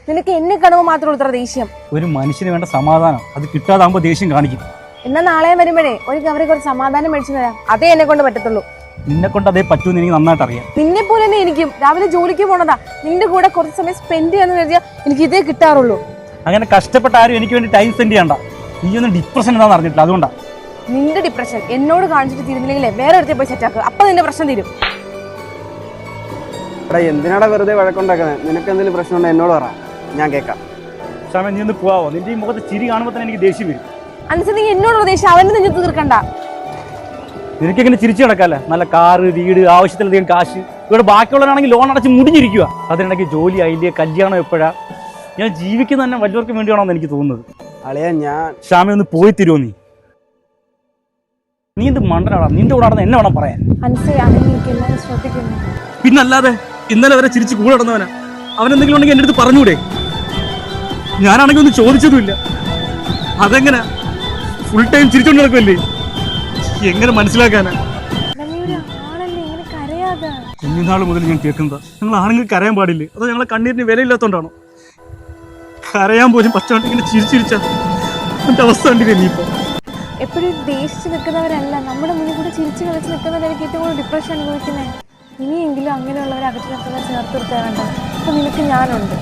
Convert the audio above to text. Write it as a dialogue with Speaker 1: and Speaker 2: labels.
Speaker 1: നിനക്ക് എന്നെ കാണുമ്പോൾ മാത്രമേ ഇത്ര ദേഷ്യം?
Speaker 2: ഒരു മനുഷ്യന് വേണ്ട സമാധാനം അത് കിട്ടാതാകുമ്പോ ദേഷ്യം കാണിക്കും.
Speaker 1: എന്നാ നാളെ വരുമ്പോഴേ ഒരു ഗവറി കുറച്ച് സമാധാനം മേടിച്ചു തരാം. അതേ എന്നെ കൊണ്ട് പറ്റത്തുള്ളൂ.
Speaker 2: നിന്നെ കൊണ്ട് അതേ പറ്റൂന്ന് എനിക്ക് നന്നായിട്ട് അറിയാം.
Speaker 1: നിന്നെ പോലെ തന്നെ എനിക്കും രാവിലെ ജോലിക്ക് പോണതാ. നിന്റെ കൂടെ കുറച്ച് സമയം സ്പെൻഡ് ചെയ്യാന്ന് കരുതിയാൽ എനിക്ക് ഇതേ കിട്ടാറുള്ളൂ.
Speaker 2: അങ്ങനെ കഷ്ടപ്പെട്ട ആരും എനിക്ക് വേണ്ടി ടൈം സ്പെൻഡ് ചെയ്യണ്ട. നീ ഒന്നും ഡിപ്രഷൻ എന്താണെന്ന് അറിഞ്ഞിട്ടില്ല, അതുകൊണ്ടാ.
Speaker 1: നിന്റെ ഡിപ്രഷൻ എന്നോട് കാണിച്ചിട്ട് തീരുന്നില്ലെങ്കിലേ വേറെ അടുത്ത് പോയി സെറ്റാക്കുക. അപ്പൊ നിന്റെ പ്രശ്നം തീരും.
Speaker 3: എന്തിനാടാ വെറുതെ വഴക്കുണ്ടാക്കുന്നത്? നിനക്ക് എന്തെങ്കിലും പ്രശ്നമുണ്ടോ എന്നോട് പറ, ഞാൻ കേൾക്കാം.
Speaker 2: ക്ഷമ, നീ ഒന്ന് പോവാമോ? നിന്റെ ഈ മുഖത്ത് ചിരി കാണുമ്പോൾ തന്നെ എനിക്ക് ദേഷ്യം വരും.
Speaker 1: അനുസരിച്ച് നീ എന്നോടുള്ള ദേഷ്യം അവന്റെ നെഞ്ചത്ത് തീർക്കണ്ട.
Speaker 2: നിനക്കെങ്ങനെ ചിരിച്ചു കിടക്കാല്ലേ? നല്ല കാറ്, വീട്, ആവശ്യത്തിലധികം കാശ്. ഇവിടെ ബാക്കിയുള്ളവരാണെങ്കിൽ ലോൺ അടച്ച് മുടിഞ്ഞിരിക്കുക. അതിനിടയ്ക്ക് ജോലി ആയില്ലേ, കല്യാണം എപ്പോഴാ? ഞാൻ ജീവിക്കുന്ന തന്നെ വലിയവർക്ക് വേണ്ടിയാണോന്ന് എനിക്ക് തോന്നുന്നത്.
Speaker 3: അളിയാ ഞാൻ
Speaker 2: ക്ഷമ ഒന്ന് പോയി തരുമോ? നീ എന്ത് മണ്ടനാടാ? നിന്റെ കൂടെ നടന്ന് എന്നെ വേണം പറയാൻ. പിന്നല്ലാതെ ഇന്നലെ വരെ ചിരിച്ച് കൂടെ നടന്നവനാ. അവനെന്തെങ്കിലും ഉണ്ടെങ്കിൽ എൻ്റെ അടുത്ത് പറഞ്ഞൂടെ? ഞാനാണെങ്കിൽ ഒന്ന് ചോദിച്ചതുമില്ല. അതെങ്ങനെ ഫുൾ ടൈം ചിരിച്ചോണ്ട് നടക്കുമല്ലേ? എങ്ങനെ മനസ്സിലാക്കാനാ? കുഞ്ഞുനാൾ മുതൽ ഞാൻ കേൾക്കുന്നത് ഞങ്ങൾ ആണെങ്കിൽ കരയാൻ പാടില്ലേ? അതോ ഞങ്ങളെ കണ്ണീരിന് വിലയില്ലാത്തോണ്ടാണോ? കരയാൻ പോലും പറ്റാണ്ട് ഇങ്ങനെ ചിരിച്ചിരിച്ചാ എന്റെ അവസ്ഥ കണ്ടില്ലേ നീ? ഇപ്പൊ
Speaker 1: എപ്പോഴും ദേഷിച്ച് നിൽക്കുന്നവരല്ല, നമ്മുടെ മുന്നിൽ കൂടെ ചിരിച്ച് കളിച്ച് നിൽക്കുന്നവരായിരിക്കും ഏറ്റവും കൂടുതൽ ഡിപ്രഷൻ അനുഭവിക്കുന്നത്. ഇനിയെങ്കിലും അങ്ങനെയുള്ളവരെ അകറ്റി നിർത്തുന്ന ചേർത്ത് നിർത്താൻ വേണ്ടത്. അപ്പൊ നിനക്ക് ഞാനുണ്ട്.